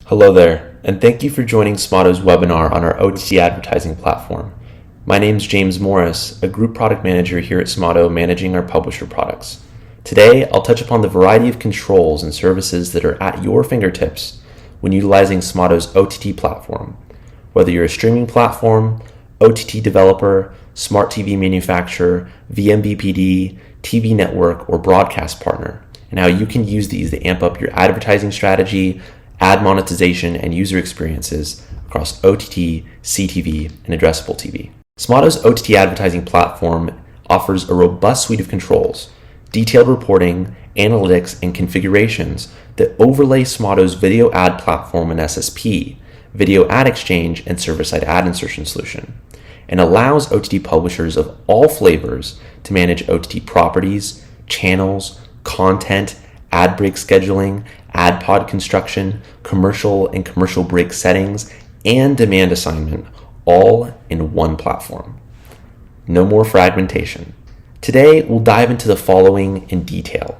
Hello there, and thank you for joining Smotto's webinar on our OTT advertising platform. My name is James Morris, a Group Product Manager here at Smotto managing our publisher products. Today, I'll touch upon the variety of controls and services that are at your fingertips when utilizing Smotto's OTT platform. Whether you're a streaming platform, OTT developer, smart TV manufacturer, vMVPD, TV network, or broadcast partner, and how you can use these to amp up your advertising strategy, ad monetization, and user experiences across OTT, CTV, and addressable TV. Smotto's OTT advertising platform offers a robust suite of controls, detailed reporting, analytics, and configurations that overlay Smotto's video ad platform and SSP, video ad exchange, and server-side ad insertion solution, and allows OTT publishers of all flavors to manage OTT properties, channels, content, ad break scheduling, ad pod construction, commercial and commercial break settings, and demand assignment, all in one platform. No more fragmentation. Today, we'll dive into the following in detail: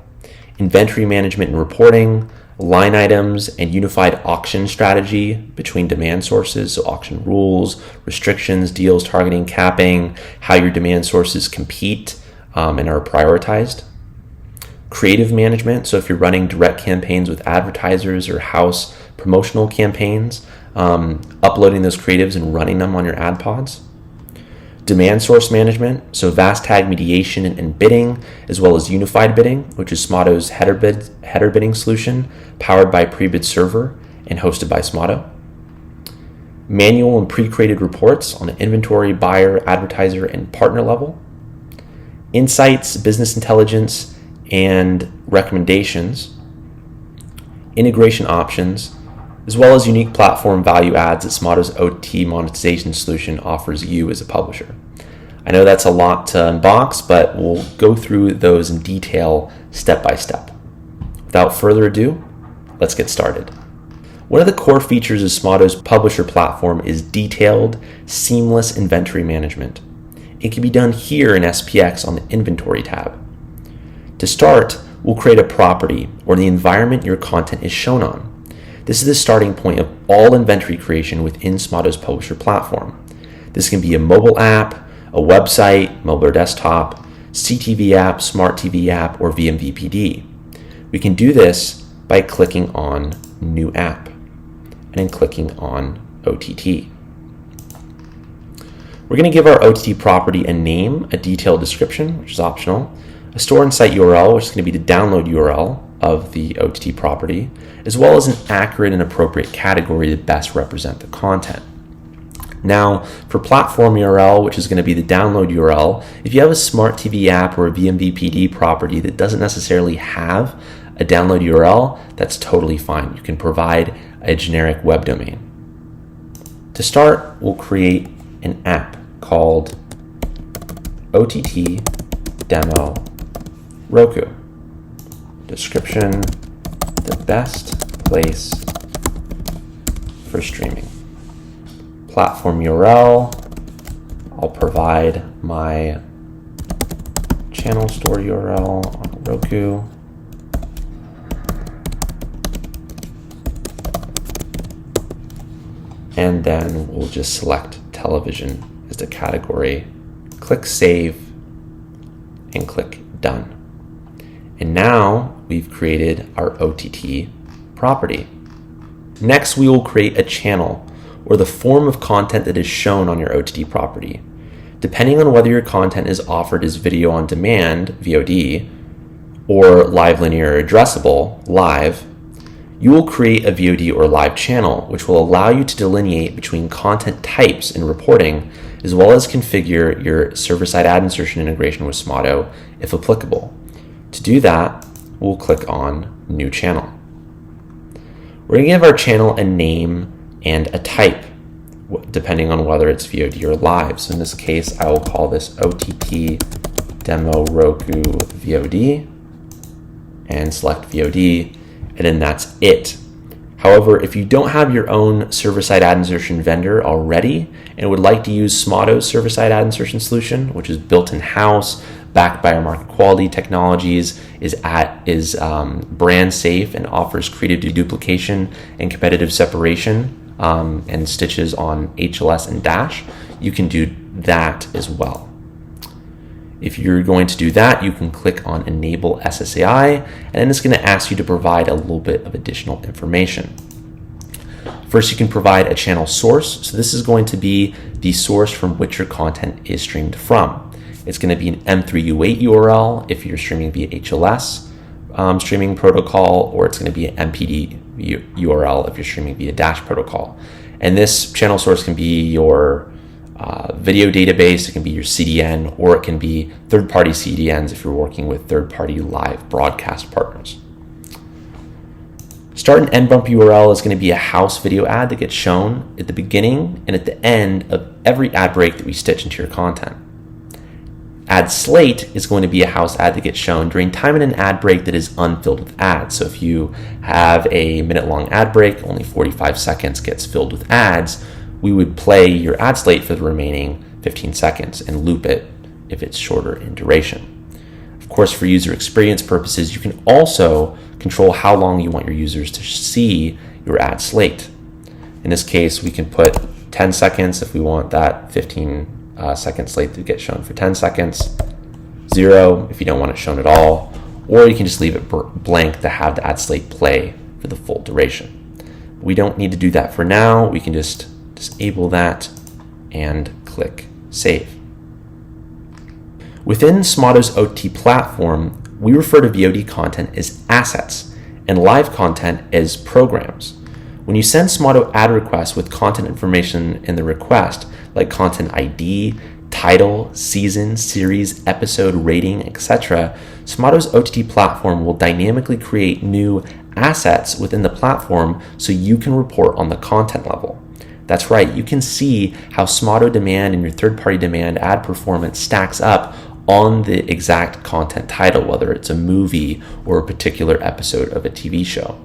inventory management and reporting, line items and unified auction strategy between demand sources, so auction rules, restrictions, deals, targeting, capping, how your demand sources compete and are prioritized. Creative management, so if you're running direct campaigns with advertisers or house promotional campaigns, uploading those creatives and running them on your ad pods. Demand source management, so vast tag mediation and bidding, as well as unified bidding, which is Smotto's header bidding solution, powered by Prebid Server and hosted by Smotto. Manual and pre-created reports on the inventory, buyer, advertiser, and partner level. Insights, business intelligence, and recommendations, integration options, as well as unique platform value adds that Smotto's OT monetization solution offers you as a publisher. I know that's a lot to unbox, but we'll go through those in detail step by step. Without further ado, let's get started. One of the core features of Smotto's publisher platform is detailed, seamless inventory management. It can be done here in SPX on the Inventory tab. To start, we'll create a property or the environment your content is shown on. This is the starting point of all inventory creation within Smotto's publisher platform. This can be a mobile app, a website, mobile or desktop, CTV app, smart TV app, or vMVPD. We can do this by clicking on New App and then clicking on OTT. We're going to give our OTT property a name, a detailed description, which is optional, a store and site URL, which is going to be the download URL of the OTT property, as well as an accurate and appropriate category to best represent the content. Now, for platform URL, which is going to be the download URL, if you have a smart TV app or a vMVPD property that doesn't necessarily have a download URL, that's totally fine. You can provide a generic web domain. To start, we'll create an app called OTT Demo Roku. Description: the best place for streaming. Platform URL, I'll provide my channel store URL on Roku. And then we'll just select television as the category, click Save, and click Done. And now we've created our OTT property. Next, we will create a channel or the form of content that is shown on your OTT property. Depending on whether your content is offered as video on demand, VOD, or live linear addressable, live, you will create a VOD or live channel, which will allow you to delineate between content types in reporting, as well as configure your server-side ad insertion integration with Smotto, if applicable. To do that, we'll click on New Channel. We're going to give our channel a name and a type, depending on whether it's VOD or live. So in this case, I will call this OTT Demo Roku VOD and select VOD, and then that's it. However, if you don't have your own server-side ad insertion vendor already and would like to use Smotto's server-side ad insertion solution, which is built in-house, backed by our market quality technologies, is brand safe and offers creative deduplication and competitive separation, and stitches on HLS and Dash, you can do that as well. If you're going to do that, you can click on Enable SSAI, and then it's going to ask you to provide a little bit of additional information. First, you can provide a channel source. So this is going to be the source from which your content is streamed from. It's going to be an M3U8 URL if you're streaming via HLS streaming protocol, or it's going to be an MPD URL if you're streaming via Dash protocol. And this channel source can be your video database, it can be your CDN, or it can be third-party CDNs if you're working with third-party live broadcast partners. Start and end bump URL is going to be a house video ad that gets shown at the beginning and at the end of every ad break that we stitch into your content. Ad slate is going to be a house ad that gets shown during time in an ad break that is unfilled with ads. So if you have a minute-long ad break, only 45 seconds gets filled with ads, we would play your ad slate for the remaining 15 seconds and loop it if it's shorter in duration. Of course, for user experience purposes, you can also control how long you want your users to see your ad slate. In this case, we can put 10 seconds if we want that 15 second slate to get shown for 10 seconds, 0 if you don't want it shown at all, or you can just leave it blank to have the ad slate play for the full duration. We don't need to do that for now. We can just disable that and click Save. Within Smato's OT platform, we refer to VOD content as assets and live content as programs. When you send Smato ad requests with content information in the request, like content ID, title, season, series, episode, rating, etc., Smato's OTT platform will dynamically create new assets within the platform so you can report on the content level. That's right, you can see how Smato demand and your third-party demand ad performance stacks up on the exact content title, whether it's a movie or a particular episode of a TV show.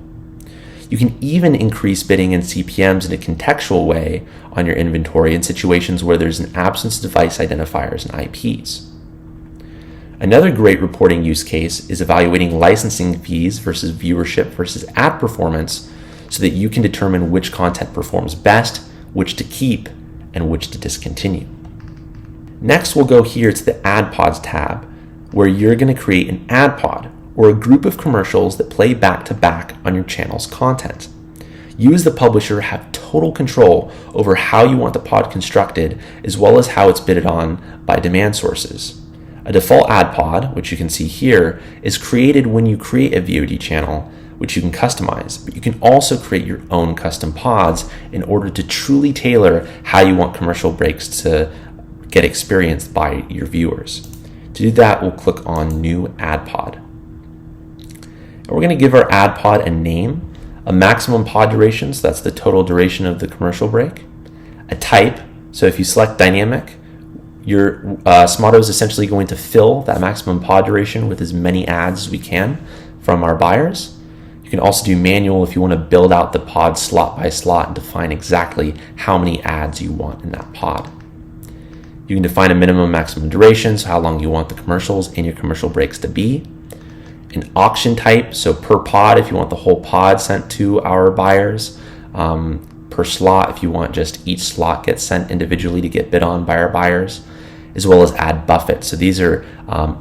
You can even increase bidding and CPMs in a contextual way on your inventory in situations where there's an absence of device identifiers and IPs. Another great reporting use case is evaluating licensing fees versus viewership versus ad performance so that you can determine which content performs best, which to keep, and which to discontinue. Next, we'll go here to the Ad Pods tab, where you're going to create an ad pod, or a group of commercials that play back to back on your channel's content. You as the publisher have total control over how you want the pod constructed, as well as how it's bidded on by demand sources. A default ad pod, which you can see here, is created when you create a VOD channel, which you can customize, but you can also create your own custom pods in order to truly tailor how you want commercial breaks to get experienced by your viewers. To do that, we'll click on New Ad Pod. And we're going to give our ad pod a name, a maximum pod duration, so that's the total duration of the commercial break, a type, so if you select dynamic, your Smato is essentially going to fill that maximum pod duration with as many ads as we can from our buyers. You can also do manual if you want to build out the pod slot by slot and define exactly how many ads you want in that pod. You can define a minimum maximum duration, so how long you want the commercials and your commercial breaks to be. An auction type, so per pod if you want the whole pod sent to our buyers. Per slot if you want just each slot gets sent individually to get bid on by our buyers. As well as ad buffet. So these are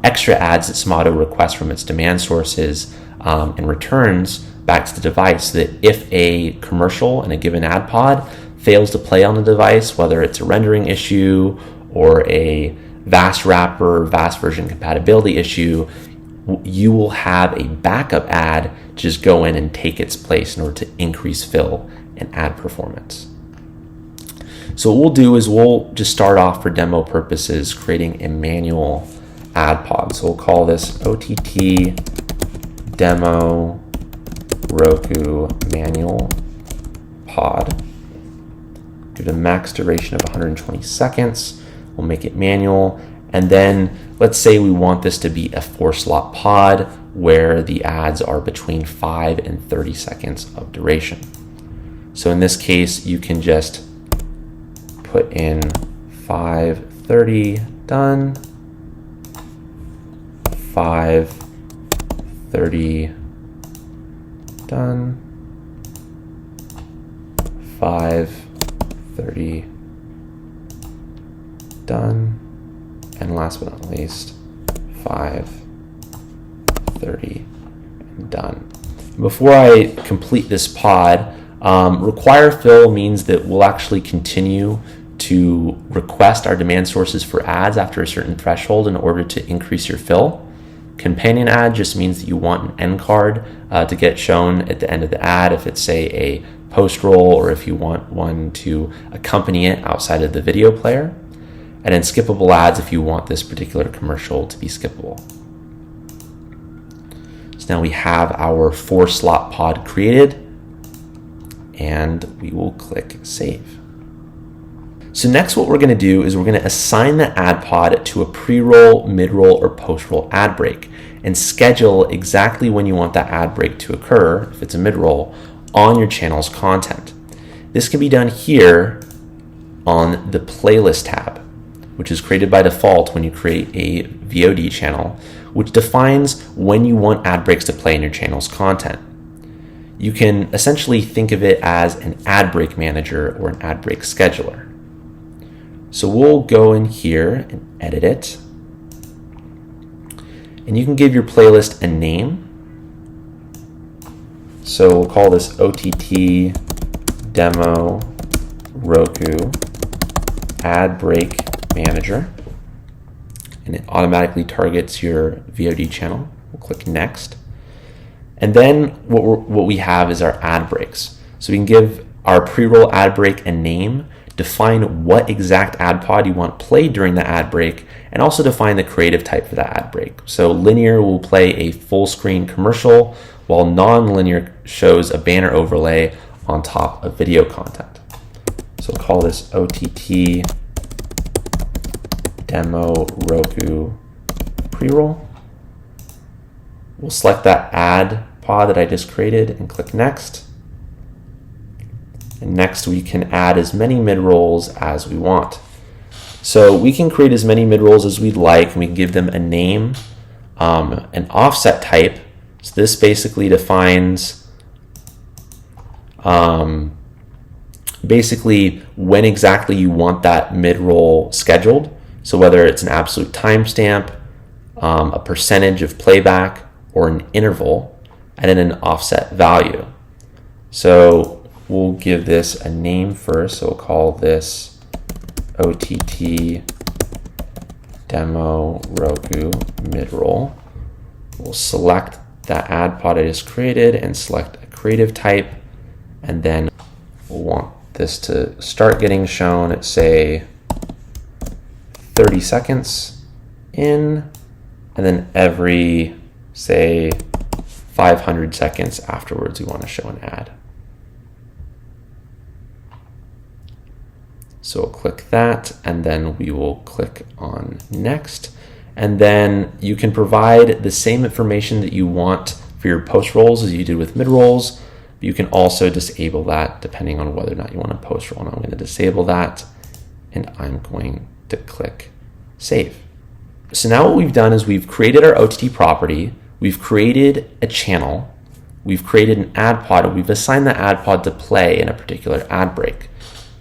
extra ads that Smato requests from its demand sources and returns back to the device, so that if a commercial in a given ad pod fails to play on the device, whether it's a rendering issue or a VAST wrapper, VAST version compatibility issue, you will have a backup ad to just go in and take its place in order to increase fill and ad performance. So what we'll do is we'll just start off for demo purposes creating a manual ad pod. So we'll call this OTT demo Roku manual pod. Give it a max duration of 120 seconds. We'll make it manual. And then let's say we want this to be a 4-slot pod where the ads are between 5 and 30 seconds of duration. So in this case, you can just put in 5:30, done. 5:30, done. 5:30, done. And last but not least, 5:30, done. Before I complete this pod, require fill means that we'll actually continue to request our demand sources for ads after a certain threshold in order to increase your fill. Companion ad just means that you want an end card to get shown at the end of the ad if it's, say, a post roll, or if you want one to accompany it outside of the video player. And then skippable ads if you want this particular commercial to be skippable. So now we have our 4-slot pod created, and we will click save. So next what we're going to do is we're going to assign the ad pod to a pre-roll, mid-roll, or post-roll ad break and schedule exactly when you want that ad break to occur, if it's a mid-roll, on your channel's content. This can be done here on the playlist tab, which is created by default when you create a VOD channel, which defines when you want ad breaks to play in your channel's content. You can essentially think of it as an ad break manager or an ad break scheduler. So we'll go in here and edit it. And you can give your playlist a name. So we'll call this OTT Demo Roku Ad Break Manager. And it automatically targets your VOD channel. We'll click next. And then what we have is our ad breaks. So we can give our pre-roll ad break a name, define what exact ad pod you want played during the ad break, and also define the creative type for that ad break. So linear will play a full screen commercial, while non-linear shows a banner overlay on top of video content. So we'll call this OTT Demo Roku Pre-roll. We'll select that ad pod that I just created and click next. And next we can add as many mid-rolls as we want. So we can create as many mid-rolls as we'd like, and we can give them a name, an offset type. So this basically defines basically when exactly you want that mid-roll scheduled. So whether it's an absolute timestamp, a percentage of playback, or an interval, and then an offset value. So we'll give this a name first. So we'll call this OTT Demo Roku Midroll. We'll select that ad pod I just created and select a creative type, and then we'll want this to start getting shown at, say, 30 seconds in, and then every, say, 500 seconds afterwards we want to show an ad. So we'll click that, and then we will click on next. And then you can provide the same information that you want for your post rolls as you did with mid rolls. You can also disable that depending on whether or not you want to post roll. And I'm going to disable that, and I'm going to click save. So now what we've done is we've created our OTT property, we've created a channel, we've created an ad pod, and we've assigned the ad pod to play in a particular ad break.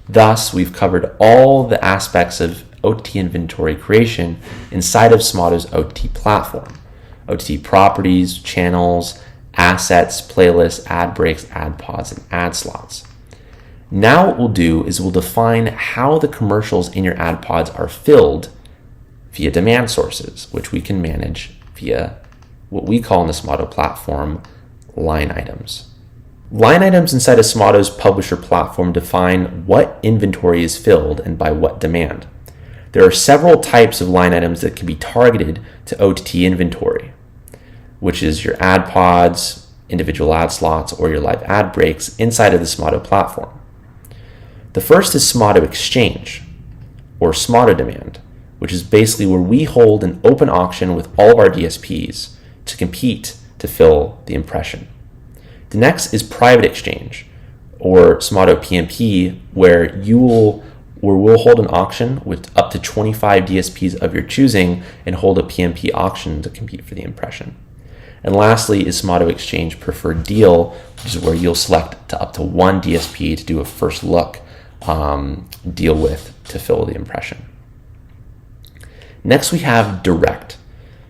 Thus, we've covered all the aspects of OTT inventory creation inside of Smato's OTT platform. OTT properties, channels, assets, playlists, ad breaks, ad pods, and ad slots. Now what we'll do is we'll define how the commercials in your ad pods are filled via demand sources, which we can manage via what we call in the Smato platform line items. Line items inside of Smato's publisher platform define what inventory is filled and by what demand. There are several types of line items that can be targeted to OTT inventory, which is your ad pods, individual ad slots, or your live ad breaks inside of the Smato platform. The first is Smato Exchange, or Smato Demand, which is basically where we hold an open auction with all of our DSPs to compete to fill the impression. The next is Private Exchange, or Smato PMP, where you will where we'll hold an auction with up to 25 DSPs of your choosing and hold a PMP auction to compete for the impression. And lastly is Smotto Exchange Preferred Deal, which is where you'll select to up to one DSP to do a first look deal with to fill the impression. Next, we have direct.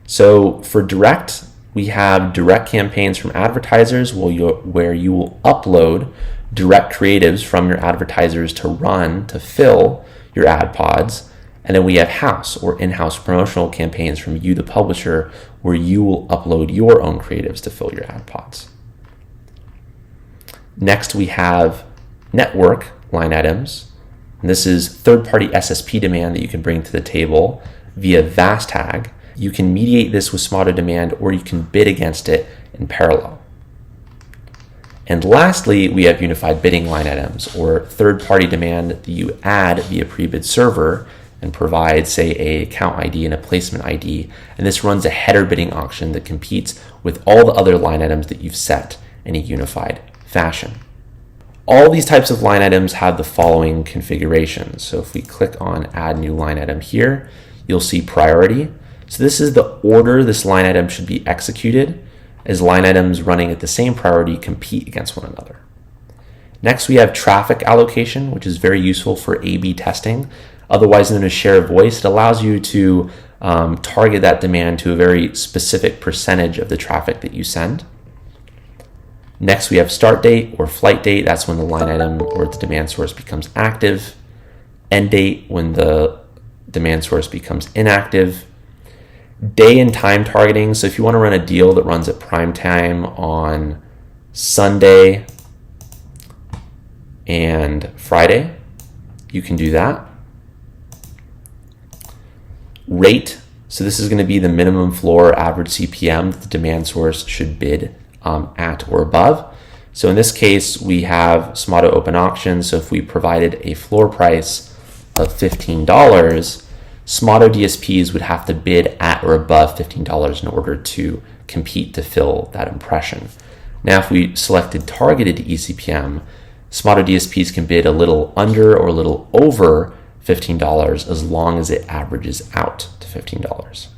So for direct, we have direct campaigns from advertisers where you will upload direct creatives from your advertisers to run to fill your ad pods. And then we have house or in-house promotional campaigns from you, the publisher, where you will upload your own creatives to fill your ad pods. Next, we have network line items. And this is third-party SSP demand that you can bring to the table via VAST tag. You can mediate this with Smotto demand, or you can bid against it in parallel. And lastly, we have unified bidding line items, or third-party demand that you add via pre-bid server and provide, say, a account ID and a placement ID. And this runs a header bidding auction that competes with all the other line items that you've set in a unified fashion. All these types of line items have the following configurations. So if we click on Add New Line Item here, you'll see priority. So this is the order this line item should be executed, as line items running at the same priority compete against one another. Next, we have traffic allocation, which is very useful for A/B testing, otherwise known as share of voice. It allows you to target that demand to a very specific percentage of the traffic that you send. Next, we have start date or flight date. That's when the line item or the demand source becomes active. End date, when the demand source becomes inactive. Day and time targeting. So if you want to run a deal that runs at prime time on Sunday and Friday, you can do that. Rate. So this is going to be the minimum floor average CPM that the demand source should bid at or above. So in this case, we have Smotto Open Auction. So if we provided a floor price of $15, Smotto DSPs would have to bid at or above $15 in order to compete to fill that impression. Now, if we selected targeted eCPM, Smotto DSPs can bid a little under or a little over $15 as long as it averages out to $15.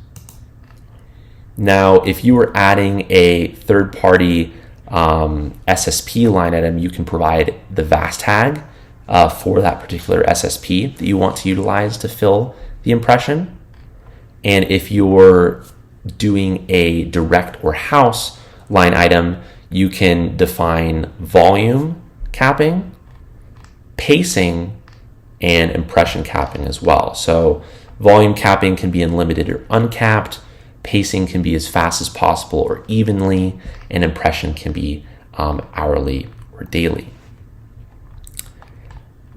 Now, if you were adding a third-party SSP line item, you can provide the VAST tag for that particular SSP that you want to utilize to fill the impression. And if you're doing a direct or house line item, you can define volume capping, pacing, and impression capping as well. So volume capping can be unlimited or uncapped, pacing can be as fast as possible or evenly, and impression can be hourly or daily.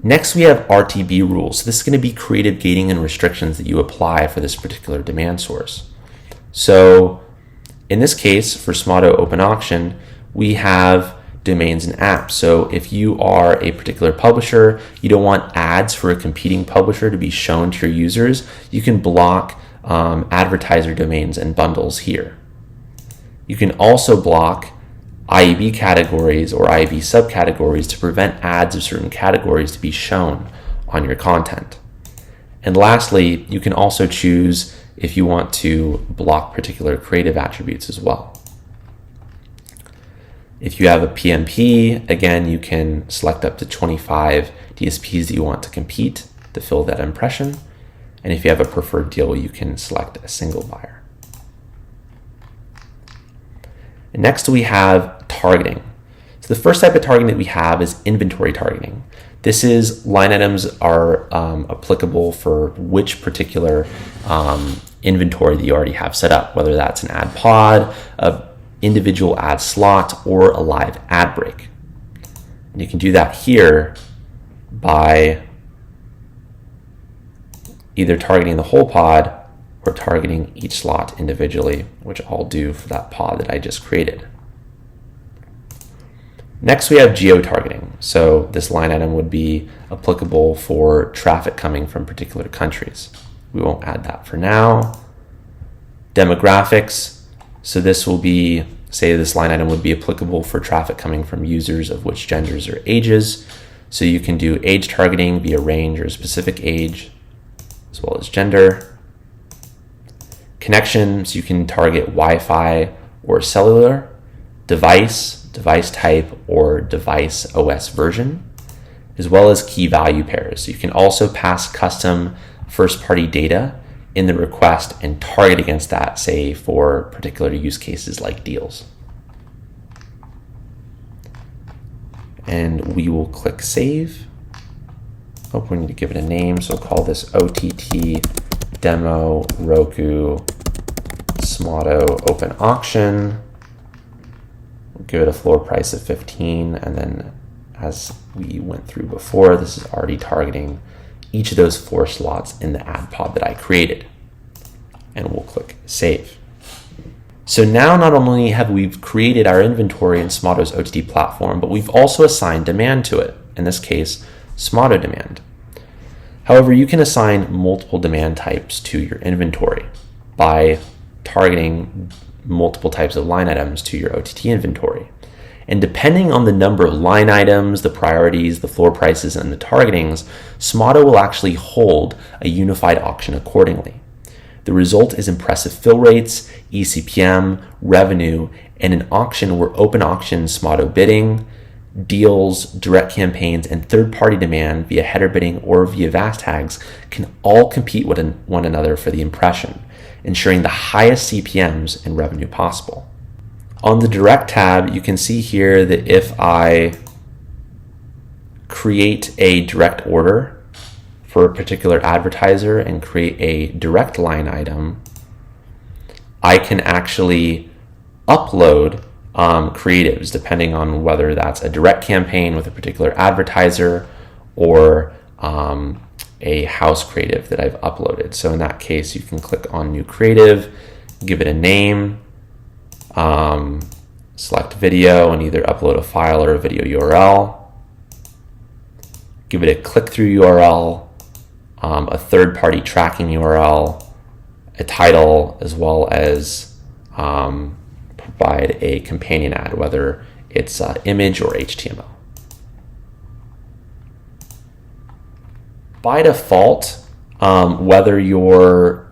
Next, we have RTB rules. So this is going to be creative gating and restrictions that you apply for this particular demand source. So in this case, for Smotto Open Auction, we have domains and apps. So if you are a particular publisher, you don't want ads for a competing publisher to be shown to your users, you can block advertiser domains and bundles here. You can also block IAB categories or IAB subcategories to prevent ads of certain categories to be shown on your content. And lastly, you can also choose if you want to block particular creative attributes as well. If you have a PMP, again, you can select up to 25 DSPs that you want to compete to fill that impression. And if you have a preferred deal, you can select a single buyer. And next, we have targeting. So the first type of targeting that we have is inventory targeting. This is line items are applicable for which particular inventory that you already have set up, whether that's an ad pod, an individual ad slot, or a live ad break. And you can do that here by either targeting the whole pod or targeting each slot individually, which I'll do for that pod that I just created. Next, we have geo-targeting. So this line item would be applicable for traffic coming from particular countries. We won't add that for now. Demographics. So this will be, say this line item would be applicable for traffic coming from users of which genders or ages. So you can do age targeting via range or specific age, as well as gender. Connections, you can target Wi-Fi or cellular, device type, or device OS version, as well as key value pairs. You can also pass custom first-party data in the request and target against that, say, for particular use cases like deals. And we will click save. Oh, we need to give it a name, so we'll call this OTT Demo Roku Smoto Open Auction. We'll give it a floor price of 15, and then as we went through before, this is already targeting each of those 4 slots in the ad pod that I created. And we'll click save. So now not only have we created our inventory in Smoto's OTT platform, but we've also assigned demand to it, in this case, Smoto demand. However, you can assign multiple demand types to your inventory by targeting multiple types of line items to your OTT inventory. And depending on the number of line items, the priorities, the floor prices, and the targetings, Smoto will actually hold a unified auction accordingly. The result is impressive fill rates, eCPM, revenue, and an auction where open auction Smoto bidding, deals, direct campaigns, and third-party demand via header bidding or via VAS tags can all compete with one another for the impression, ensuring the highest CPMs and revenue possible. On the direct tab, you can see here that if I create a direct order for a particular advertiser and create a direct line item, I can actually upload creatives depending on whether that's a direct campaign with a particular advertiser or a house creative that I've uploaded. So in that case, you can click on new creative, give it a name, select video, and either upload a file or a video URL. Give it a click-through URL, a third-party tracking URL, a title, as well as provide a companion ad, whether it's image or HTML. By default, whether you're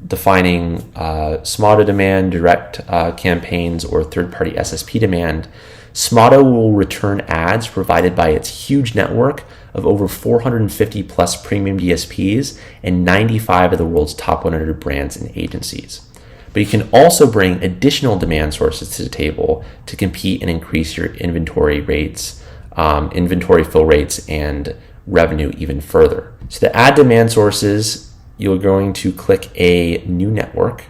defining Smoto demand, direct campaigns, or third-party SSP demand, Smoto will return ads provided by its huge network of over 450 plus premium DSPs and 95 of the world's top 100 brands and agencies. But you can also bring additional demand sources to the table to compete and increase your inventory rates, inventory fill rates, and revenue even further. So to add demand sources, you're going to click a new network,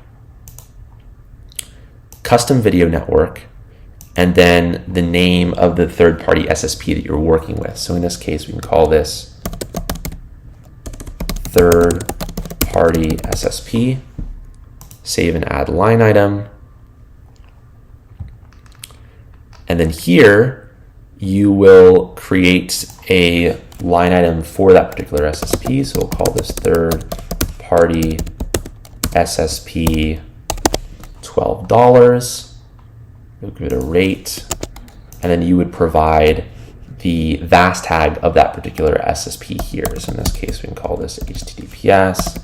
custom video network, and then the name of the third-party SSP that you're working with. So in this case, we can call this third-party SSP, save and add line item. And then here, you will create a line item for that particular SSP. So we'll call this third-party SSP $12. You'll give it a rate, and then you would provide the VAS tag of that particular SSP here. So in this case, we can call this HTTPS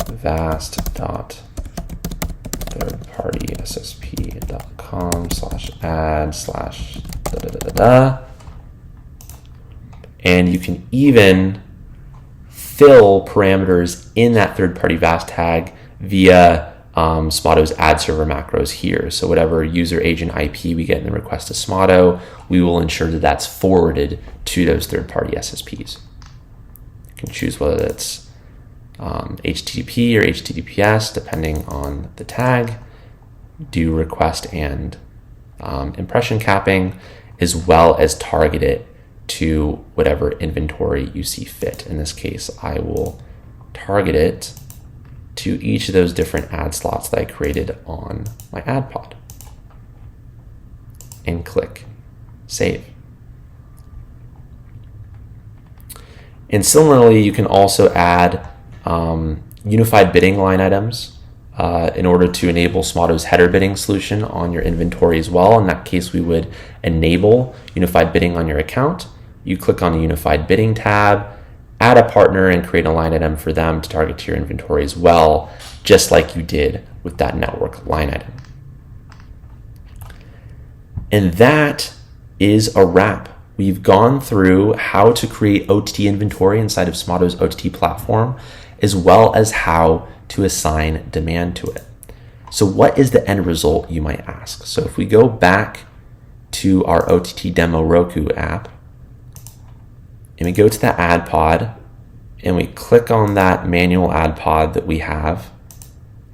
vast.thirdpartyssp.com/ad/. And you can even fill parameters in that third-party VAS tag via Smoto's ad server macros here. So whatever user agent IP we get in the request to Smoto, we will ensure that that's forwarded to those third-party SSPs. You can choose whether it's HTTP or HTTPS, depending on the tag, do request and impression capping, as well as target it to whatever inventory you see fit. In this case, I will target it to each of those different ad slots that I created on my ad pod, and click save. And similarly, you can also add unified bidding line items in order to enable Smato's header bidding solution on your inventory as well. In that case, we would enable unified bidding on your account. You click on the unified bidding tab, add a partner, and create a line item for them to target to your inventory as well, just like you did with that network line item. And that is a wrap. We've gone through how to create OTT inventory inside of Smato's OTT platform, as well as how to assign demand to it. So what is the end result, you might ask? So if we go back to our OTT demo Roku app, and we go to the ad pod, and we click on that manual ad pod that we have,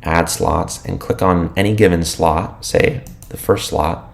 add slots, and click on any given slot, say the first slot,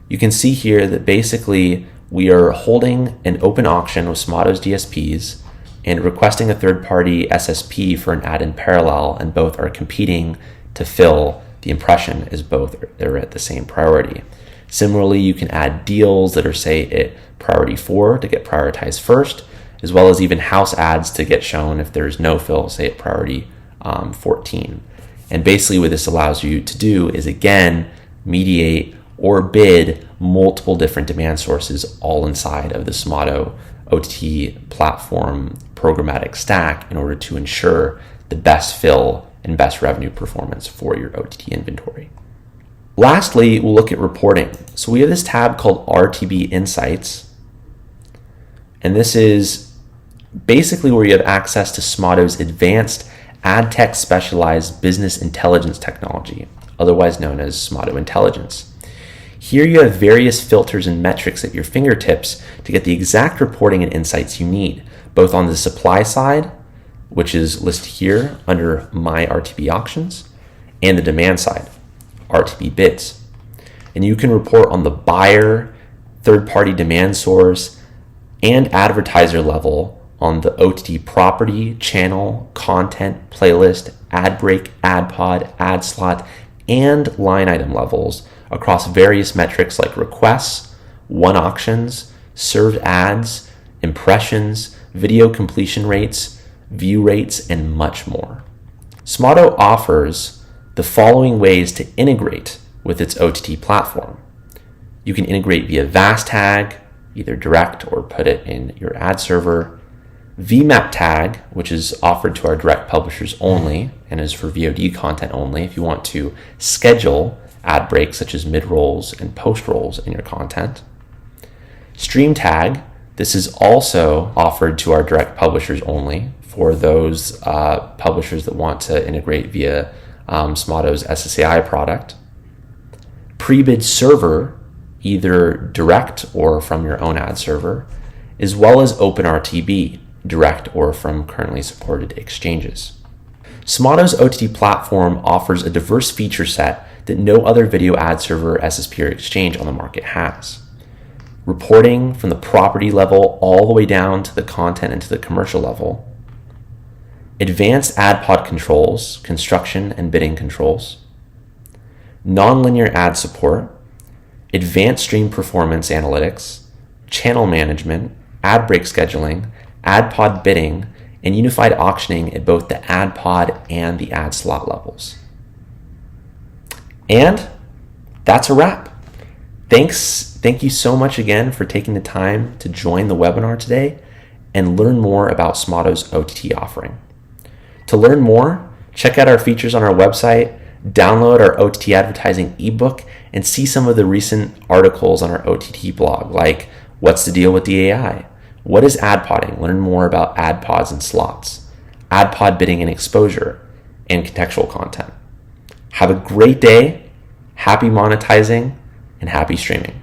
you can see here that basically we are holding an open auction with Smato's DSPs and requesting a third-party SSP for an ad in parallel, and both are competing to fill the impression as both they're at the same priority. Similarly, you can add deals that are, say, at priority 4 to get prioritized first, as well as even house ads to get shown if there's no fill, say, at priority 14. And basically what this allows you to do is, again, mediate or bid multiple different demand sources all inside of the Smato OTT platform programmatic stack in order to ensure the best fill and best revenue performance for your OTT inventory. Lastly, we'll look at reporting. So we have this tab called RTB Insights, and this is basically where you have access to Smato's advanced ad tech specialized business intelligence technology, otherwise known as Smato Intelligence. Here you have various filters and metrics at your fingertips to get the exact reporting and insights you need, both on the supply side, which is listed here under My RTB Auctions, and the demand side, RTB Bids. And you can report on the buyer, third-party demand source, and advertiser level on the OTT property, channel, content, playlist, ad break, ad pod, ad slot, and line item levels across various metrics like requests, won auctions, served ads, impressions, video completion rates, view rates, and much more. Smato offers the following ways to integrate with its OTT platform. You can integrate via VAS tag, either direct or put it in your ad server. VMAP tag, which is offered to our direct publishers only and is for VOD content only if you want to schedule ad breaks such as mid-rolls and post-rolls in your content. Stream tag, this is also offered to our direct publishers only for those publishers that want to integrate via Smato's SSAI product. Pre-bid server, either direct or from your own ad server, as well as OpenRTB, direct or from currently supported exchanges. Smato's OTT platform offers a diverse feature set that no other video ad server, SSP, or exchange on the market has. Reporting from the property level all the way down to the content and to the commercial level. Advanced ad pod controls, construction and bidding controls. Nonlinear ad support. Advanced stream performance analytics. Channel management. Ad break scheduling. Ad pod bidding. And unified auctioning at both the ad pod and the ad slot levels. And that's a wrap. Thank you so much again for taking the time to join the webinar today and learn more about Smato's OTT offering. To learn more, check out our features on our website, download our OTT advertising ebook, and see some of the recent articles on our OTT blog, like What's the Deal with the AI? What is ad podding? Learn more about ad pods and slots, ad pod bidding and exposure, and contextual content. Have a great day, happy monetizing, and happy streaming.